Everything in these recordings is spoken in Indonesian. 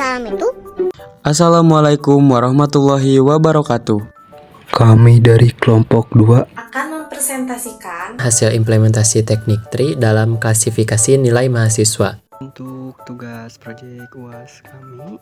Assalamualaikum. Assalamualaikum warahmatullahi wabarakatuh. Kami dari kelompok 2 akan mempresentasikan hasil implementasi teknik TRI dalam klasifikasi nilai mahasiswa. untuk tugas proyek UAS kami.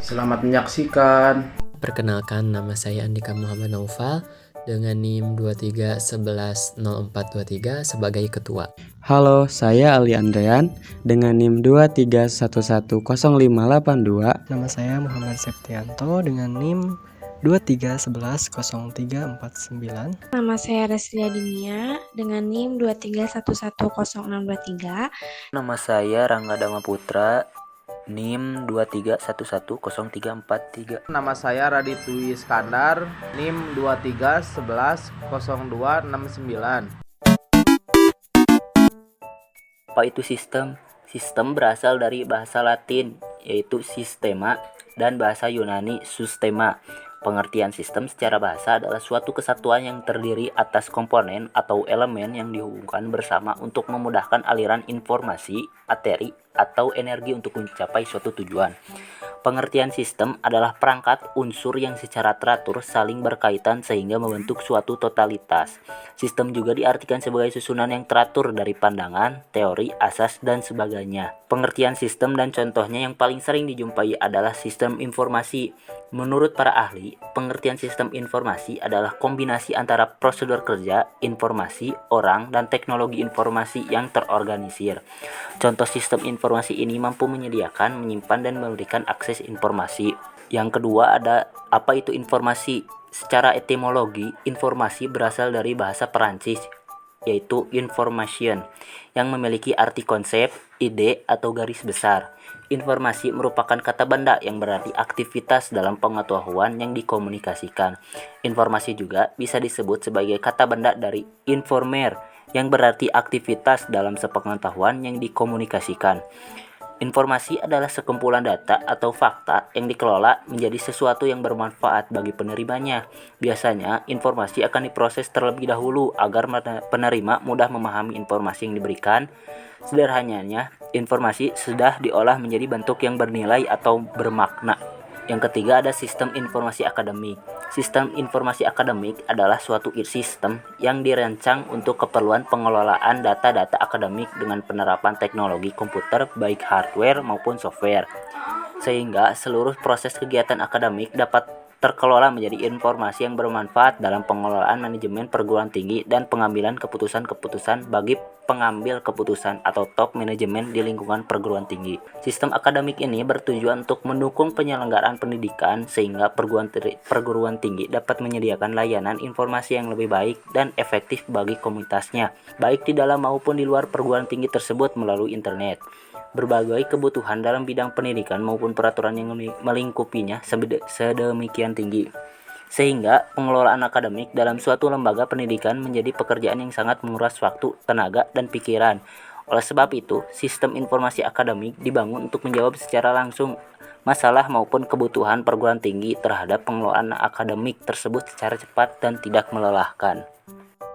Selamat menyaksikan. Perkenalkan, nama saya Andika Muhammad Naufal dengan NIM 23110423 sebagai ketua. Halo, saya Ali Andrean dengan NIM 23110582. Nama saya Muhammad Septianto dengan NIM 23110349. nama saya Reslia Dinia dengan NIM 23110623. Nama saya Rangga Dama Putra, NIM 23110343. Nama saya Raditwi Iskandar, NIM 23110269. Apa itu sistem? Sistem berasal dari bahasa Latin, yaitu sistema, dan bahasa Yunani sustema. Pengertian sistem secara bahasa adalah suatu kesatuan yang terdiri atas komponen atau elemen yang dihubungkan bersama untuk memudahkan aliran informasi, materi, atau energi untuk mencapai suatu tujuan. Pengertian sistem adalah perangkat unsur yang secara teratur saling berkaitan sehingga membentuk suatu totalitas. Sistem juga diartikan sebagai susunan yang teratur dari pandangan, teori, asas, dan sebagainya. Pengertian sistem dan contohnya yang paling sering dijumpai adalah sistem informasi. Menurut para ahli, pengertian sistem informasi adalah kombinasi antara prosedur kerja, informasi, orang, dan teknologi informasi yang terorganisir. Contoh sistem informasi ini mampu menyediakan, menyimpan, dan memberikan akses informasi. Yang kedua ada apa itu informasi? Secara etimologi, informasi berasal dari bahasa Perancis, yaitu information, yang memiliki arti konsep, ide, atau garis besar. Informasi merupakan kata benda yang berarti aktivitas dalam pengetahuan yang dikomunikasikan. Informasi juga bisa disebut sebagai kata benda dari informer, yang berarti aktivitas dalam sepengetahuan yang dikomunikasikan. Informasi adalah sekumpulan data atau fakta yang dikelola menjadi sesuatu yang bermanfaat bagi penerimanya. Biasanya, informasi akan diproses terlebih dahulu agar penerima mudah memahami informasi yang diberikan. Sederhananya, informasi sudah diolah menjadi bentuk yang bernilai atau bermakna. Yang ketiga ada sistem informasi akademik. Sistem informasi akademik adalah suatu sistem yang dirancang untuk keperluan pengelolaan data-data akademik dengan penerapan teknologi komputer baik hardware maupun software, sehingga seluruh proses kegiatan akademik dapat terkelola menjadi informasi yang bermanfaat dalam pengelolaan manajemen perguruan tinggi dan pengambilan keputusan-keputusan bagi pengambil keputusan atau top manajemen di lingkungan perguruan tinggi. Sistem akademik ini bertujuan untuk mendukung penyelenggaraan pendidikan sehingga perguruan tinggi dapat menyediakan layanan informasi yang lebih baik dan efektif bagi komunitasnya, baik di dalam maupun di luar perguruan tinggi tersebut melalui internet. Berbagai kebutuhan dalam bidang pendidikan maupun peraturan yang melingkupinya sedemikian tinggi, sehingga pengelolaan akademik dalam suatu lembaga pendidikan menjadi pekerjaan yang sangat menguras waktu, tenaga, dan pikiran. Oleh sebab itu, sistem informasi akademik dibangun untuk menjawab secara langsung masalah maupun kebutuhan perguruan tinggi terhadap pengelolaan akademik tersebut secara cepat dan tidak melelahkan.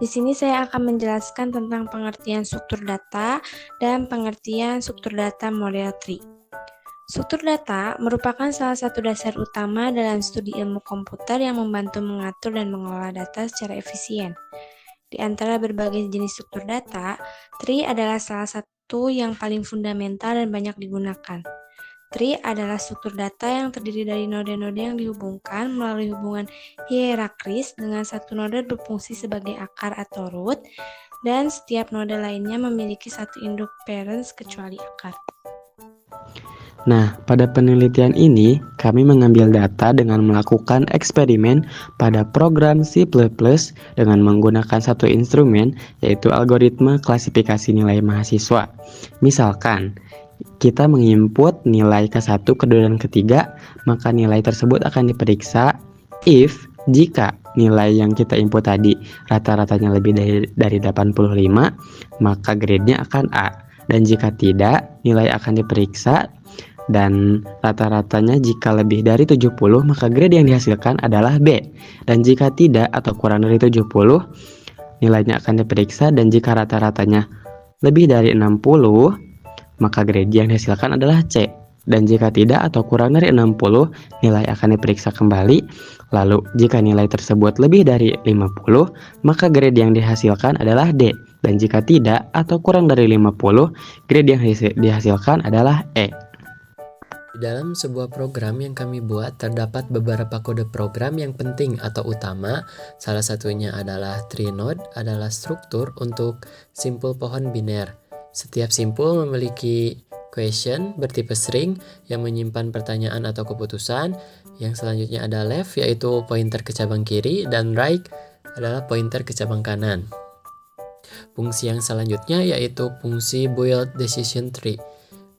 Di sini saya akan menjelaskan tentang pengertian struktur data dan pengertian struktur data model TRI. Struktur data merupakan salah satu dasar utama dalam studi ilmu komputer yang membantu mengatur dan mengelola data secara efisien. Di antara berbagai jenis struktur data, TRI adalah salah satu yang paling fundamental dan banyak digunakan. TRI adalah struktur data yang terdiri dari node-node yang dihubungkan melalui hubungan hierarkis dengan satu node berfungsi sebagai akar atau root, dan setiap node lainnya memiliki satu induk parents kecuali akar. Nah, pada penelitian ini, kami mengambil data dengan melakukan eksperimen pada program C++ dengan menggunakan satu instrumen, yaitu algoritma klasifikasi nilai mahasiswa. Misalkan, kita menginput nilai ke-1, kedua, dan ketiga, maka nilai tersebut akan diperiksa if jika nilai yang kita input tadi rata-ratanya lebih dari 85, maka grade-nya akan A. Dan jika tidak, nilai akan diperiksa dan rata-ratanya jika lebih dari 70, maka grade yang dihasilkan adalah B. Dan jika tidak atau kurang dari 70, nilainya akan diperiksa dan jika rata-ratanya lebih dari 60, maka grade yang dihasilkan adalah C. Dan jika tidak atau kurang dari 60, nilai akan diperiksa kembali. Lalu, jika nilai tersebut lebih dari 50, maka grade yang dihasilkan adalah D. Dan jika tidak atau kurang dari 50, grade yang dihasilkan adalah E. Di dalam sebuah program yang kami buat terdapat beberapa kode program yang penting atau utama. Salah satunya adalah tree node, adalah struktur untuk simpul pohon biner. Setiap simpul memiliki question bertipe string yang menyimpan pertanyaan atau keputusan. Yang selanjutnya ada left, yaitu pointer ke cabang kiri, dan right adalah pointer ke cabang kanan. Fungsi yang selanjutnya yaitu fungsi build decision tree.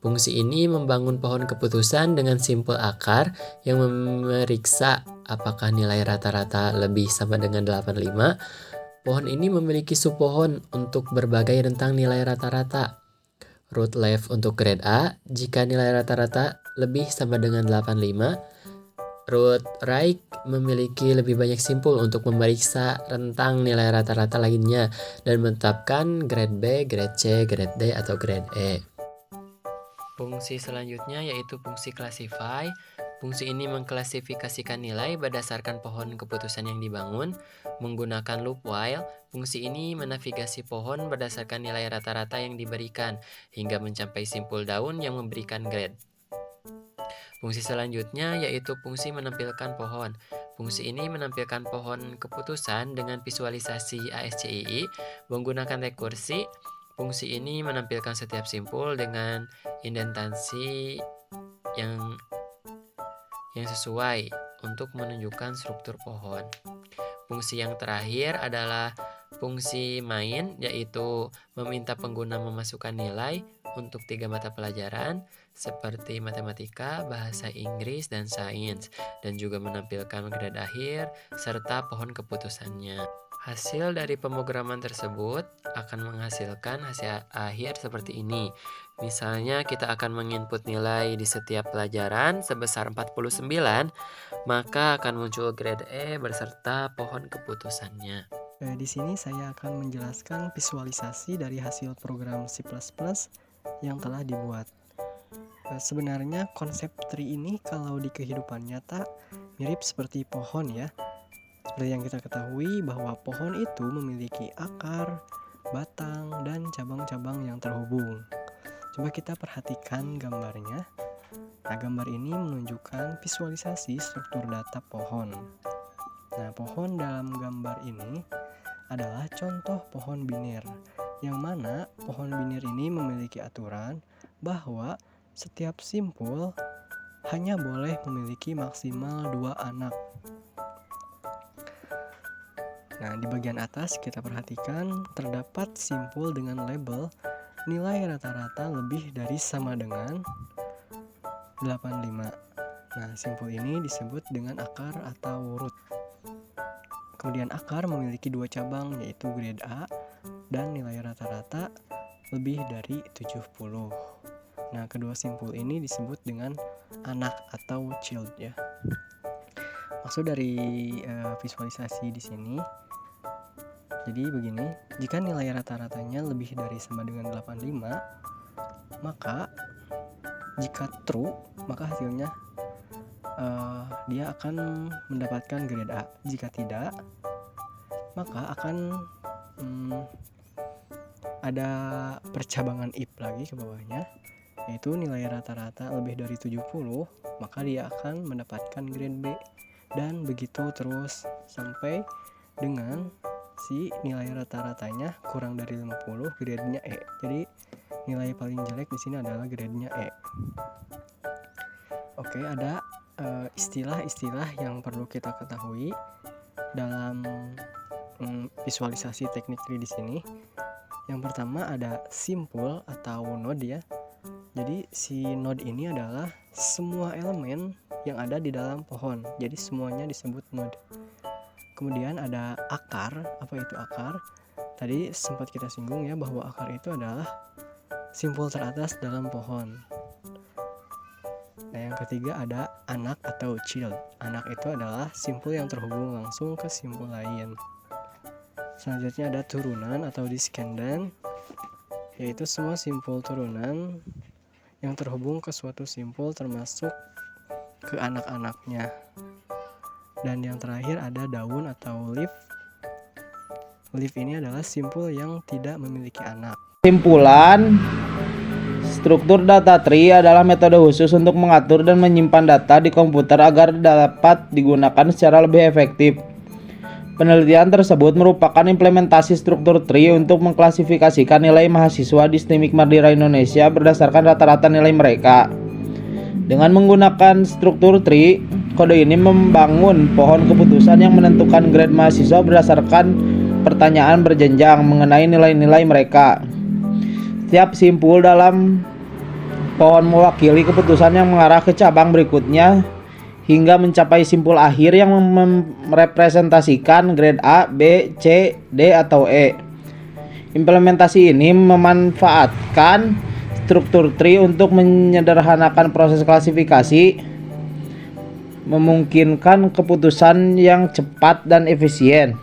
Fungsi ini membangun pohon keputusan dengan simpel akar yang memeriksa apakah nilai rata-rata lebih sama dengan 85. Pohon ini memiliki subpohon untuk berbagai rentang nilai rata-rata. Root left untuk grade A jika nilai rata-rata lebih sama dengan 85. Root right memiliki lebih banyak simpul untuk memeriksa rentang nilai rata-rata lainnya dan menetapkan grade B, grade C, grade D, atau grade E. Fungsi selanjutnya yaitu fungsi classify. Fungsi ini mengklasifikasikan nilai berdasarkan pohon keputusan yang dibangun. Menggunakan loop while, fungsi ini menavigasi pohon berdasarkan nilai rata-rata yang diberikan hingga mencapai simpul daun yang memberikan grade. Fungsi selanjutnya yaitu fungsi menampilkan pohon. Fungsi ini menampilkan pohon keputusan dengan visualisasi ASCII menggunakan rekursi. Fungsi ini menampilkan setiap simpul dengan indentasi yang sesuai untuk menunjukkan struktur pohon. Fungsi yang terakhir adalah fungsi main, yaitu meminta pengguna memasukkan nilai untuk 3 mata pelajaran seperti matematika, bahasa Inggris, dan sains, dan juga menampilkan grade akhir serta pohon keputusannya. Hasil dari pemrograman tersebut akan menghasilkan hasil akhir seperti ini. Misalnya kita akan menginput nilai di setiap pelajaran sebesar 49, maka akan muncul grade E beserta pohon keputusannya. Di sini saya akan menjelaskan visualisasi dari hasil program C++ yang telah dibuat. Sebenarnya konsep tree ini kalau di kehidupan nyata mirip seperti pohon ya. Seperti yang kita ketahui bahwa pohon itu memiliki akar, batang, dan cabang-cabang yang terhubung. Coba kita perhatikan gambarnya. Nah, gambar ini menunjukkan visualisasi struktur data pohon. Nah, pohon dalam gambar ini adalah contoh pohon biner, yang mana pohon biner ini memiliki aturan bahwa setiap simpul hanya boleh memiliki maksimal 2 anak. Nah, di bagian atas kita perhatikan terdapat simpul dengan label nilai rata-rata lebih dari sama dengan 85. Nah, simpul ini disebut dengan akar atau root. Kemudian akar memiliki 2 cabang, yaitu grade A dan nilai rata-rata lebih dari 70. Nah, kedua simpul ini disebut dengan anak atau child ya. Maksud dari visualisasi di sini, jadi begini, jika nilai rata-ratanya lebih dari sama dengan 85, maka jika true, maka hasilnya dia akan mendapatkan grade A. Jika tidak, maka akan ada percabangan if lagi ke bawahnya, yaitu nilai rata-rata lebih dari 70, maka dia akan mendapatkan grade B. Dan begitu terus sampai dengan si nilai rata-ratanya kurang dari 50, grade-nya E. Jadi nilai paling jelek di sini adalah grade-nya E. Oke, ada istilah-istilah yang perlu kita ketahui dalam visualisasi teknik tree di sini. Yang pertama ada simpul atau node ya. Jadi si node ini adalah semua elemen yang ada di dalam pohon. Jadi semuanya disebut node. Kemudian ada akar. Apa itu akar? Tadi sempat kita singgung ya bahwa akar itu adalah simpul teratas dalam pohon. Nah, yang ketiga ada anak atau child. Anak itu adalah simpul yang terhubung langsung ke simpul lain. Selanjutnya ada turunan atau descendant, yaitu semua simpul turunan yang terhubung ke suatu simpul termasuk ke anak-anaknya. Dan yang terakhir ada daun atau leaf. Leaf ini adalah simpul yang tidak memiliki anak. Kesimpulan, struktur data tree adalah metode khusus untuk mengatur dan menyimpan data di komputer agar dapat digunakan secara lebih efektif. Penelitian tersebut merupakan implementasi struktur tree untuk mengklasifikasikan nilai mahasiswa di STIMIK Mardira Indonesia berdasarkan rata-rata nilai mereka. Dengan menggunakan struktur tree, kode ini membangun pohon keputusan yang menentukan grade mahasiswa berdasarkan pertanyaan berjenjang mengenai nilai-nilai mereka. Setiap simpul dalam pohon mewakili keputusan yang mengarah ke cabang berikutnya hingga mencapai simpul akhir yang merepresentasikan grade A, B, C, D, atau E. Implementasi ini memanfaatkan struktur tree untuk menyederhanakan proses klasifikasi, memungkinkan keputusan yang cepat dan efisien.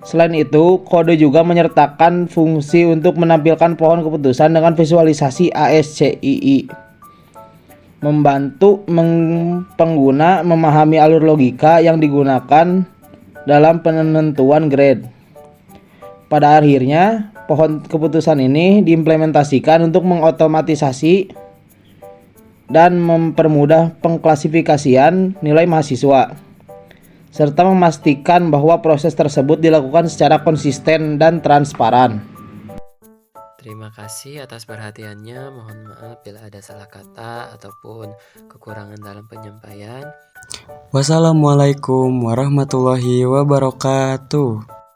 Selain itu, kode juga menyertakan fungsi untuk menampilkan pohon keputusan dengan visualisasi ASCII, membantu pengguna memahami alur logika yang digunakan dalam penentuan grade. Pada akhirnya, pohon keputusan ini diimplementasikan untuk mengotomatisasi dan mempermudah pengklasifikasian nilai mahasiswa, serta memastikan bahwa proses tersebut dilakukan secara konsisten dan transparan. Terima kasih atas perhatiannya. Mohon maaf bila ada salah kata ataupun kekurangan dalam penyampaian. Wassalamualaikum warahmatullahi wabarakatuh.